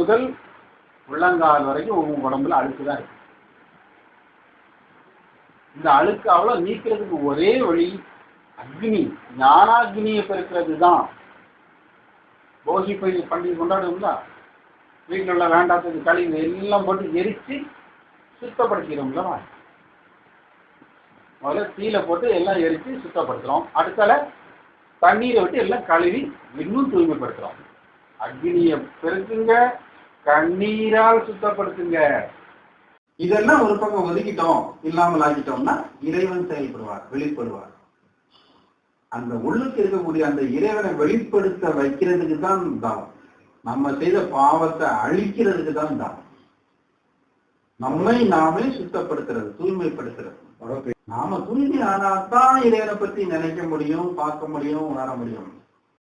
முதல் உள்ளங்கால் வரைக்கும் உங்க உடம்புல அழுக்குதான் இருக்கு. இந்த அழுக்கு அவ்வளவு நீக்கிறதுக்கு ஒரே வழி அக்னி, ஞானாக்னியை பெருக்கிறது தான். போகி பண்டிகை கொண்டாடுவோம்ல, வீட்டில் உள்ள வேண்டாத்தது கழிவு எல்லாம் போட்டு எரிச்சு சுத்தப்படுத்திக்கிறோம்ல. முதல்ல தீயில போட்டு எல்லாம் எரிச்சு சுத்தப்படுத்துறோம். அடுத்தால தண்ணீரை விட்டு எல்லாம் கழுவி இன்னும் தூய்மைப்படுத்துறோம். அக்னியை பெருக்குங்க, கண்ணீரால் சுத்தப்படுத்துங்க. இதெல்லாம் ஒரு பக்கம் ஒதுக்கிட்டோம், இல்லாமல் ஆக்கிட்டோம்னா இறைவன் செயல்படுவார், வெளிப்படுவார். அந்த உள்ளுக்கு இருக்கக்கூடிய அந்த இறைவனை வெளிப்படுத்த வைக்கிறதுக்கு தான் தானம். நம்ம செய்த பாவத்தை அழிக்கிறதுக்கு தான் தானம். நம்மை நாமே சுத்தப்படுத்துறது, தூய்மைப்படுத்துறது. நாம தூய்மை ஆனாதான் இறைவனை பத்தி நினைக்க முடியும், பார்க்க முடியும், உணர முடியும்.